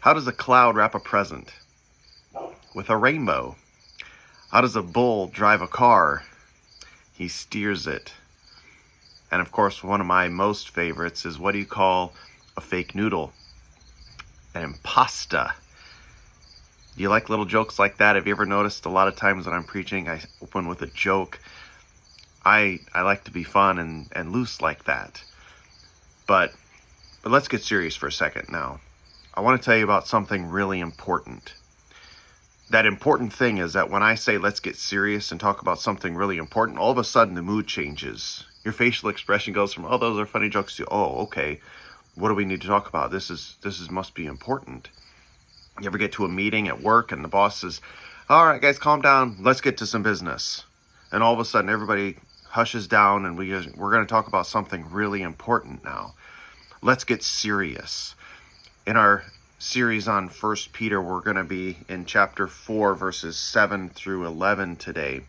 How does a cloud wrap a present? With a rainbow. How does a bull drive a car? He steers it. And of course, one of my most favorites is, what do you call a fake noodle? An impasta. Do you like little jokes like that? Have you ever noticed a lot of times when I'm preaching, I open with a joke? I like to be fun and loose like that. But let's get serious for a second now. I want to tell you about something really important. That important thing is that when I say let's get serious and talk about something really important, all of a sudden the mood changes. Your facial expression goes from, oh, those are funny jokes, to, oh, okay, what do we need to talk about? This must be important. You ever get to a meeting at work and the boss says, all right, guys, calm down. Let's get to some business. And all of a sudden everybody hushes down and we're going to talk about something really important now. Let's get serious. In our series on 1 Peter, we're going to be in chapter 4, verses 7 through 11 today.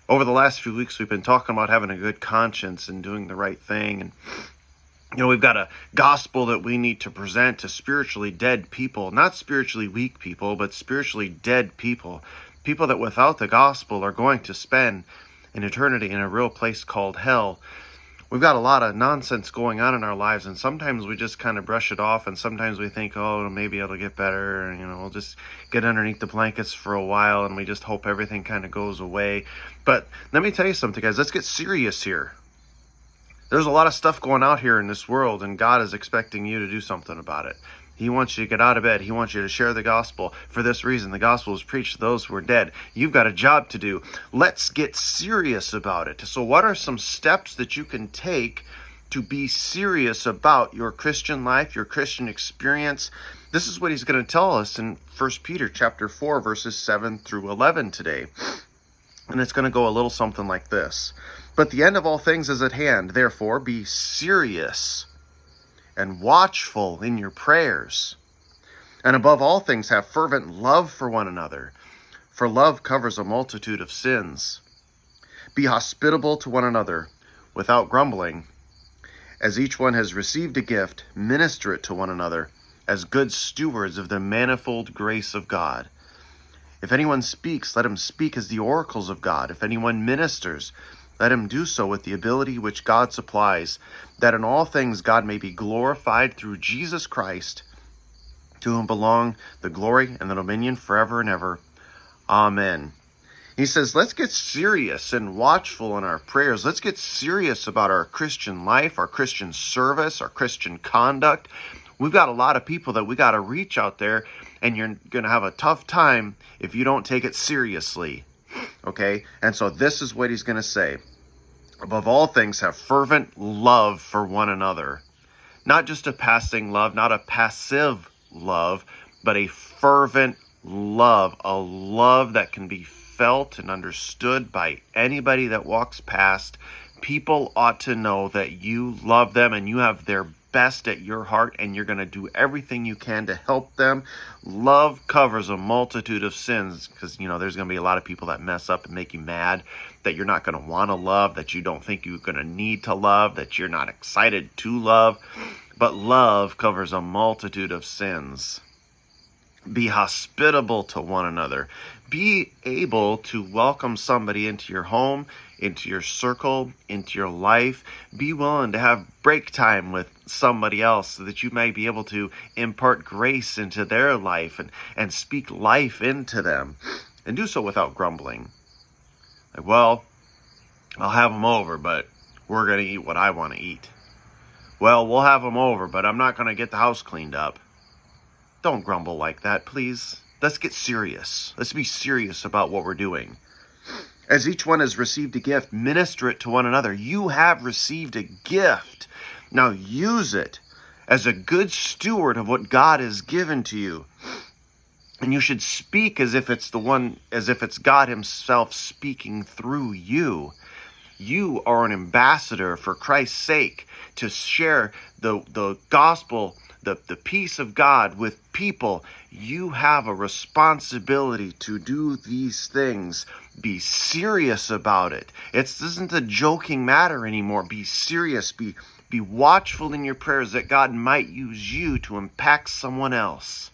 Over the last few weeks, we've been talking about having a good conscience and doing the right thing. And, we've got a gospel that we need to present to spiritually dead people, not spiritually weak people, but spiritually dead people. People that without the gospel are going to spend an eternity in a real place called hell. We've got a lot of nonsense going on in our lives, and sometimes we just kind of brush it off, and sometimes we think, oh, maybe it'll get better, and, we'll just get underneath the blankets for a while, and we just hope everything kind of goes away. But let me tell you something, guys. Let's get serious here. There's a lot of stuff going out here in this world, and God is expecting you to do something about it. He wants you to get out of bed. He wants you to share the gospel. For this reason, the gospel is preached to those who are dead. You've got a job to do. Let's get serious about it. So what are some steps that you can take to be serious about your Christian life, your Christian experience? This is what he's going to tell us in 1 Peter chapter 4, verses 7 through 11 today. And it's going to go a little something like this. But the end of all things is at hand. Therefore, be serious and watchful in your prayers. And above all things, have fervent love for one another, for love covers a multitude of sins. Be hospitable to one another without grumbling. As each one has received a gift, minister it to one another as good stewards of the manifold grace of God. If anyone speaks, let him speak as the oracles of God. If anyone ministers, let him do so with the ability which God supplies, that in all things God may be glorified through Jesus Christ, to whom belong the glory and the dominion forever and ever. Amen. He says, let's get serious and watchful in our prayers. Let's get serious about our Christian life, our Christian service, our Christian conduct. We've got a lot of people that we got to reach out there, and you're going to have a tough time if you don't take it seriously. Okay? And so this is what he's going to say. Above all things, have fervent love for one another. Not just a passing love, not a passive love, but a fervent love. A love that can be felt and understood by anybody that walks past. People ought to know that you love them and you have their best at your heart, and you're going to do everything you can to help them. Love covers a multitude of sins, because there's going to be a lot of people that mess up and make you mad, that you're not going to want to love, that you don't think you're going to need to love, that you're not excited to love. But love covers a multitude of sins. Be hospitable to one another. Be able to welcome somebody into your home, into your circle, into your life. Be willing to have break time with somebody else so that you may be able to impart grace into their life and speak life into them. And do so without grumbling. Like, well, I'll have them over, but we're going to eat what I want to eat. Well, we'll have them over, but I'm not going to get the house cleaned up. Don't grumble like that, please. Let's get serious. Let's be serious about what we're doing. As each one has received a gift, minister it to one another. You have received a gift. Now use it as a good steward of what God has given to you. And you should speak as if it's God himself speaking through you. You are an ambassador for Christ's sake to share the gospel, the peace of God with people. You have a responsibility to do these things. Be serious about it. This isn't a joking matter anymore. Be serious. Be Be watchful in your prayers that God might use you to impact someone else.